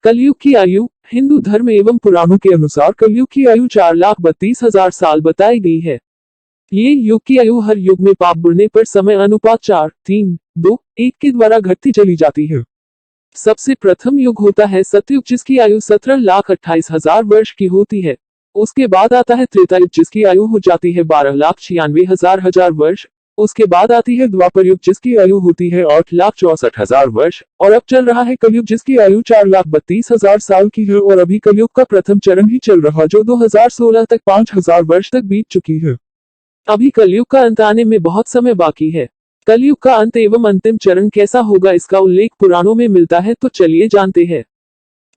कलयुग की आयु। हिंदू धर्म एवं पुराणों के अनुसार कलयुग की आयु 4,32,000 साल बताई गई है। ये युग की आयु हर युग में पाप बढ़ने पर समय अनुपात 4, 3, 2, 1 के द्वारा घटती चली जाती है। सबसे प्रथम युग होता है सतयुग, जिसकी आयु 17,28,000 वर्ष की होती है। उसके बाद आता है त्रेता युग, जिसकी आयु हो जाती है 12,96,000 वर्ष। उसके बाद आती है द्वापर युग, जिसकी आयु होती है 8,64,000 वर्ष। और अब चल रहा है कलयुग, जिसकी आयु 4,32,000 साल की है। और अभी कलयुग का प्रथम चरण ही चल रहा, जो 2016 तक 5,000 वर्ष तक बीत चुकी है। अभी कलयुग का अंत आने में बहुत समय बाकी है। कलयुग का अंत एवं अंतिम चरण कैसा होगा, इसका उल्लेख पुराणों में मिलता है, तो चलिए जानते हैं।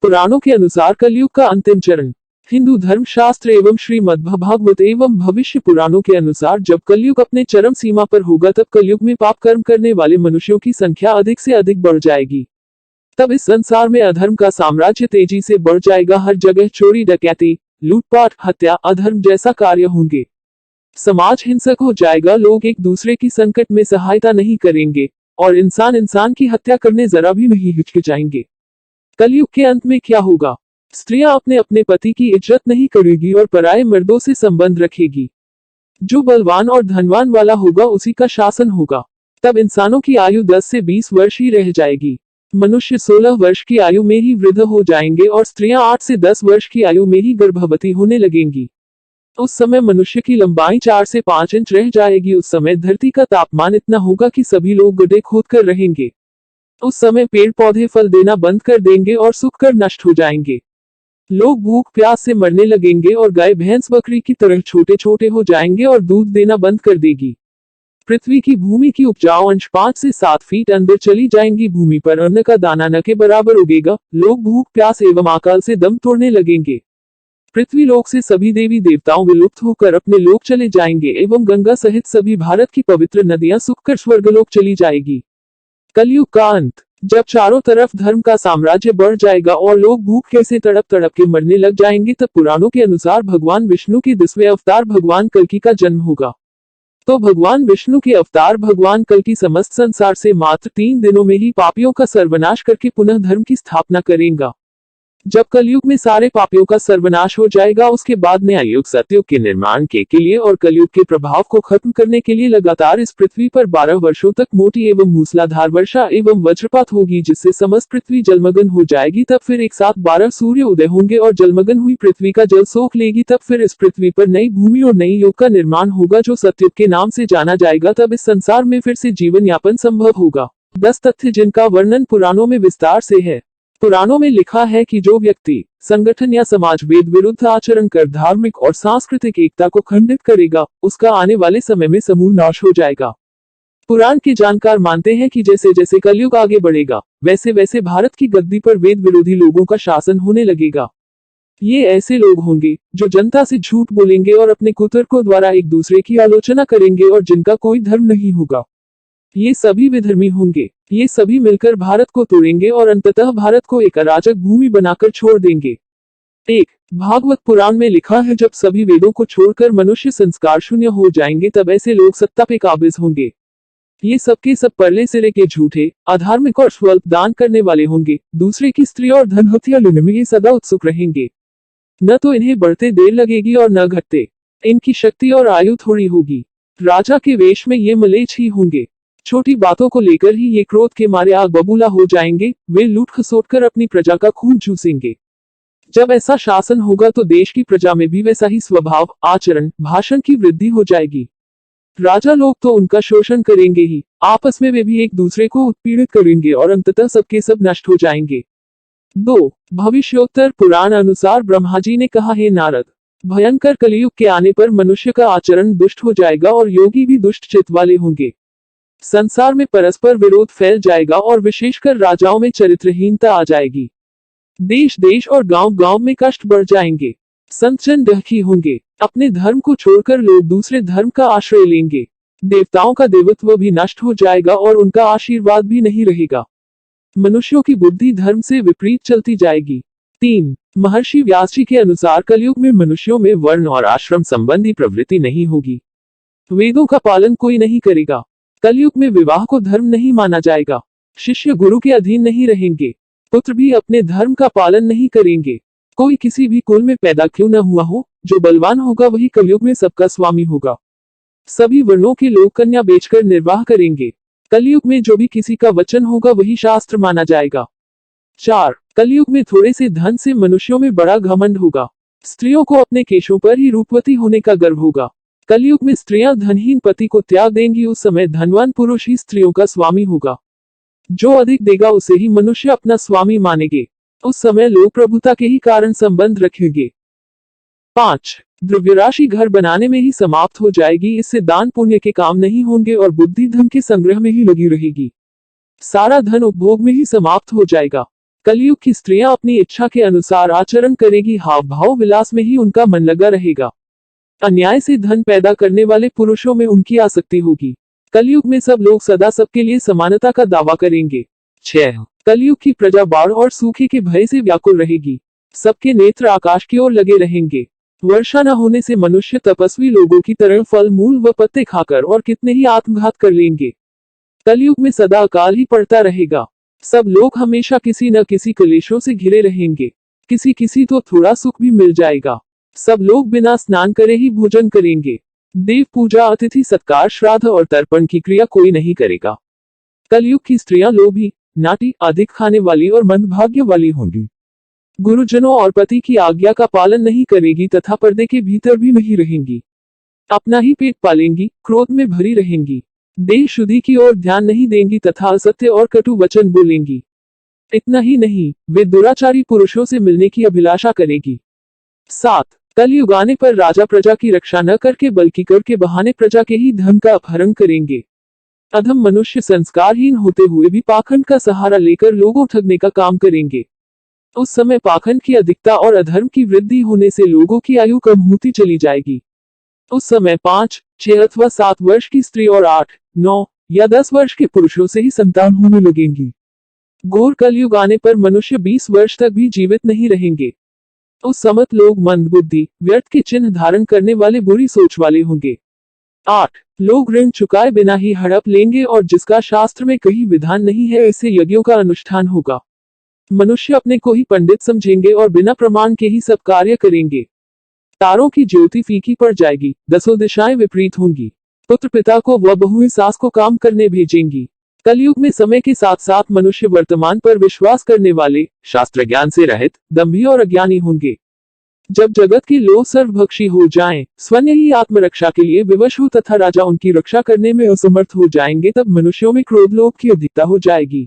पुराणों के अनुसार कलयुग का अंतिम चरण। हिंदू धर्म शास्त्र एवं श्रीमद् भागवत एवं भविष्य पुराणों के अनुसार जब कलयुग अपने चरम सीमा पर होगा, तब कलयुग में पाप कर्म करने वाले मनुष्यों की संख्या अधिक से अधिक बढ़ जाएगी। तब इस संसार में अधर्म का साम्राज्य तेजी से बढ़ जाएगा। हर जगह चोरी, डकैती, लूटपाट, हत्या, अधर्म जैसा कार्य होंगे। समाज हिंसक हो जाएगा। लोग एक दूसरे की संकट में सहायता नहीं करेंगे और इंसान इंसान की हत्या करने जरा भी नहीं हिचकिचाएंगे। कलयुग के अंत में क्या होगा? स्त्रियां अपने अपने पति की इज्जत नहीं करेगी और पराये मर्दों से संबंध रखेगी। जो बलवान और धनवान वाला होगा उसी का शासन होगा। तब इंसानों की आयु 10 से 20 वर्ष ही रह जाएगी। मनुष्य 16 वर्ष की आयु में ही वृद्ध हो जाएंगे और स्त्रियां 8 से 10 वर्ष की आयु में ही गर्भवती होने लगेंगी। उस समय मनुष्य की लंबाई 4 से 5 इंच रह जाएगी। उस समय धरती का तापमान इतना होगा कि सभी लोग गड्ढे खोद कर रहेंगे। उस समय पेड़ पौधे फल देना बंद कर देंगे और सूख कर नष्ट हो जाएंगे। लोग भूख प्यास से मरने लगेंगे और गाय भैंस बकरी की तरह छोटे छोटे हो जाएंगे और दूध देना बंद कर देगी। पृथ्वी की भूमि की उपजाऊ अंश 5 से 7 फीट अंदर चली जाएंगी। भूमि पर अन्न का दाना न के बराबर उगेगा। लोग भूख प्यास एवं अकाल से दम तोड़ने लगेंगे। पृथ्वी लोक से सभी देवी देवताओं विलुप्त होकर अपने लोक चले जाएंगे एवं गंगा सहित सभी भारत की पवित्र नदियां सूखकर स्वर्गलोक चली जाएगी। कलयुग का अंत। जब चारों तरफ धर्म का साम्राज्य बढ़ जाएगा और लोग भूख से तड़प तड़प के मरने लग जाएंगे, तब पुराणों के अनुसार भगवान विष्णु के 10वें अवतार भगवान कल्कि का जन्म होगा। तो भगवान विष्णु के अवतार भगवान कल्कि समस्त संसार से मात्र 3 दिनों में ही पापियों का सर्वनाश करके पुनः धर्म की स्थापना करेगा। जब कलयुग में सारे पापियों का सर्वनाश हो जाएगा, उसके बाद नया युग सतयुग के निर्माण के लिए और कलयुग के प्रभाव को खत्म करने के लिए लगातार इस पृथ्वी पर 12 वर्षों तक मोटी एवं मूसलाधार वर्षा एवं वज्रपात होगी, जिससे समस्त पृथ्वी जलमग्न हो जाएगी। तब फिर एक साथ 12 सूर्य उदय होंगे और जलमग्न हुई पृथ्वी का जल सोख लेगी। तब फिर इस पृथ्वी पर नई भूमि और नई युग का निर्माण होगा, जो सतयुग के नाम से जाना जाएगा। तब इस संसार में फिर से जीवन यापन संभव होगा। 10 तथ्य जिनका वर्णन पुराणों में विस्तार से है। पुराणों में लिखा है कि जो व्यक्ति संगठन या समाज वेद विरुद्ध आचरण कर धार्मिक और सांस्कृतिक एकता को खंडित करेगा, उसका आने वाले समय में समूल नाश हो जाएगा। पुराण के जानकार मानते हैं कि जैसे जैसे कलयुग आगे बढ़ेगा, वैसे वैसे भारत की गद्दी पर वेद विरोधी लोगों का शासन होने लगेगा। ये ऐसे लोग होंगे जो जनता से झूठ बोलेंगे और अपने कुतर्कों द्वारा एक दूसरे की आलोचना करेंगे और जिनका कोई धर्म नहीं होगा। ये सभी विधर्मी होंगे। ये सभी मिलकर भारत को तोड़ेंगे और अंततः भारत को एक अराजक भूमि बनाकर छोड़ देंगे। 1. भागवत पुराण में लिखा है, जब सभी वेदों को छोड़कर मनुष्य संस्कार शून्य हो जाएंगे, तब ऐसे लोग सत्ता पे काबिज होंगे। ये सबके सब परले सिरे के झूठे, अधार्मिक और स्वल्प दान करने वाले होंगे। दूसरे की स्त्री और धन हत्या लेने में ये सदा उत्सुक रहेंगे। न तो इन्हें बढ़ते देर लगेगी और न घटते। इनकी शक्ति और आयु थोड़ी होगी। राजा के वेश में ये मलेच्छ ही होंगे। छोटी बातों को लेकर ही ये क्रोध के मारे आग बबूला हो जाएंगे। वे लूट खसोट कर अपनी प्रजा का खून चूसेंगे। जब ऐसा शासन होगा तो देश की प्रजा में भी वैसा ही स्वभाव, आचरण, भाषण की वृद्धि हो जाएगी। राजा लोग तो उनका शोषण करेंगे ही, आपस में वे भी एक दूसरे को उत्पीड़ित करेंगे और अंततः सबके सब नष्ट हो जाएंगे। 2. भविष्योत्तर पुराण अनुसार ब्रह्मा जी ने कहा, हे नारद, भयंकर कलयुग के आने पर मनुष्य का आचरण दुष्ट हो जाएगा और योगी भी दुष्ट चित्त वाले होंगे। संसार में परस्पर विरोध फैल जाएगा और विशेषकर राजाओं में चरित्रहीनता आ जाएगी। देश देश और गांव गांव में कष्ट बढ़ जाएंगे। संत जन डहकी होंगे। अपने धर्म को छोड़कर लोग दूसरे धर्म का आश्रय लेंगे। देवताओं का देवत्व भी नष्ट हो जाएगा और उनका आशीर्वाद भी नहीं रहेगा। मनुष्यों की बुद्धि धर्म से विपरीत चलती जाएगी। 3. महर्षि व्यास जी के अनुसार कलयुग में मनुष्यों में वर्ण और आश्रम संबंधी प्रवृत्ति नहीं होगी। वेदों का पालन कोई नहीं करेगा। कलयुग में विवाह को धर्म नहीं माना जाएगा। शिष्य गुरु के अधीन नहीं रहेंगे। पुत्र भी अपने धर्म का पालन नहीं करेंगे। कोई किसी भी कुल में पैदा क्यों न हुआ हो, जो बलवान होगा वही कलयुग में सबका स्वामी होगा। सभी वर्णों के लोग कन्या बेचकर निर्वाह करेंगे। कलयुग में जो भी किसी का वचन होगा वही शास्त्र माना जाएगा। 4. कलयुग में थोड़े से धन से मनुष्यों में बड़ा घमंड होगा। स्त्रियों को अपने केशों पर ही रूपवती होने का गर्व होगा। कलयुग में स्त्रियां धनहीन पति को त्याग देंगी। उस समय धनवान पुरुष ही स्त्रियों का स्वामी होगा। जो अधिक देगा उसे ही मनुष्य अपना स्वामी मानेंगे। उस समय लोग प्रभुता के ही कारण संबंध रखेंगे। 5. द्रव्य राशि घर बनाने में ही समाप्त हो जाएगी। इससे दान पुण्य के काम नहीं होंगे और बुद्धि धन के संग्रह में ही लगी रहेगी। सारा धन उपभोग में ही समाप्त हो जाएगा। कलयुग की स्त्रियां अपनी इच्छा के अनुसार आचरण करेगी। हाव भाव विलास में ही उनका मन लगा रहेगा। अन्याय से धन पैदा करने वाले पुरुषों में उनकी आसक्ति होगी। कलयुग में सब लोग सदा सबके लिए समानता का दावा करेंगे। 6. कलयुग की प्रजा बाढ़ और सूखे के भय से व्याकुल रहेगी। सबके नेत्र आकाश की ओर लगे रहेंगे। वर्षा न होने से मनुष्य तपस्वी लोगों की तरह फल मूल व पत्ते खाकर और कितने ही आत्मघात कर लेंगे। कलयुग में सदा अकाल ही पड़ता रहेगा। सब लोग हमेशा किसी न किसी क्लेशों से घिरे रहेंगे। किसी किसी तो थोड़ा सुख भी मिल जाएगा। सब लोग बिना स्नान करे ही भोजन करेंगे। देव पूजा, अतिथि सत्कार, श्राद्ध और तर्पण की क्रिया कोई नहीं करेगा। कलयुग की स्त्रियां लोभी, नाटी, अधिक खाने वाली और मंदभाग्य वाली होंगी। गुरुजनों और पति की आज्ञा का पालन नहीं करेगी तथा पर्दे के भीतर भी नहीं रहेंगी। अपना ही पेट पालेंगी, क्रोध में भरी रहेंगी। देह शुद्धि की ओर ध्यान नहीं देंगी तथा असत्य और कटु वचन बोलेंगी। इतना ही नहीं, वे दुराचारी पुरुषों से मिलने की अभिलाषा करेगी। 7. कलयुग आने पर राजा प्रजा की रक्षा न करके बल्कि कर के बहाने प्रजा के ही धन का अपहरण करेंगे। अधम मनुष्य संस्कारहीन होते हुए भी पाखंड का सहारा लेकर लोगों ठगने का काम करेंगे। उस समय पाखंड की अधिकता और अधर्म की वृद्धि होने से लोगों की आयु कम होती चली जाएगी। उस समय 5, 6 अथवा 7 वर्ष की स्त्री और 8, 9 या 10 वर्ष के पुरुषों से ही संतान होने लगेंगी। घोर कलयुग आने पर मनुष्य 20 वर्ष तक भी जीवित नहीं रहेंगे। उस समय लोग मंदबुद्धि, व्यर्थ के चिन्ह धारण करने वाले, बुरी सोच वाले होंगे। 8. लोग ऋण चुकाए बिना ही हड़प लेंगे और जिसका शास्त्र में कहीं विधान नहीं है ऐसे यज्ञों का अनुष्ठान होगा। मनुष्य अपने को ही पंडित समझेंगे और बिना प्रमाण के ही सब कार्य करेंगे। तारों की ज्योति फीकी पड़ जाएगी। 10 दिशाएं विपरीत होंगी। पुत्र पिता को व बहुएं सास को काम करने भेजेंगी। कलयुग में समय के साथ साथ मनुष्य वर्तमान पर विश्वास करने वाले, शास्त्र ज्ञान से रहित, दंभी और अज्ञानी होंगे। जब जगत के लोग सर्वभक्षी हो जाएं, स्वयं ही आत्मरक्षा के लिए विवश हो तथा राजा उनकी रक्षा करने में असमर्थ हो जाएंगे, तब मनुष्यों में क्रोध लोभ की अधिकता हो जाएगी।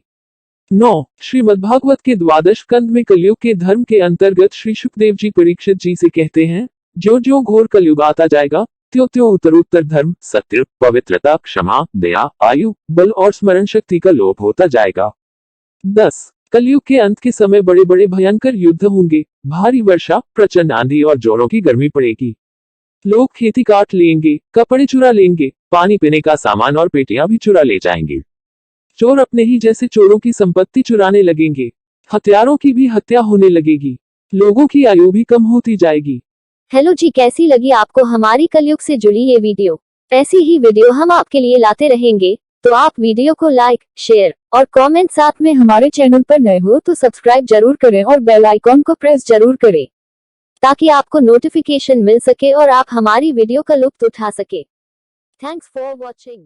9. श्रीमद्भागवत के 12वें स्कंद में कलयुग के धर्म के अंतर्गत श्री शुकदेव जी परीक्षित जी से कहते हैं, ज्यों ज्यों घोर कलयुग आता जाएगा त्यों त्यों उत्तरोत्तर धर्म, सत्य, पवित्रता, क्षमा, दया, आयु, बल और स्मरण शक्ति का लोप होता जाएगा। 10. कलयुग के अंत के समय बड़े बड़े भयंकर युद्ध होंगे। भारी वर्षा, प्रचंड आंधी और जोरों की गर्मी पड़ेगी। लोग खेती काट लेंगे, कपड़े चुरा लेंगे, पानी पीने का सामान और पेटियां भी चुरा ले जाएंगे। चोर अपने ही जैसे चोरों की संपत्ति चुराने लगेंगे। हत्यारों की भी हत्या होने लगेगी। लोगों की आयु भी कम होती जाएगी। हेलो जी, कैसी लगी आपको हमारी कलयुग से जुड़ी ये वीडियो? ऐसी ही वीडियो हम आपके लिए लाते रहेंगे, तो आप वीडियो को लाइक, शेयर और कमेंट, साथ में हमारे चैनल पर नए हो तो सब्सक्राइब जरूर करें और बेल आइकॉन को प्रेस जरूर करें, ताकि आपको नोटिफिकेशन मिल सके और आप हमारी वीडियो का लुत्फ उठा सके। Thanks for watching.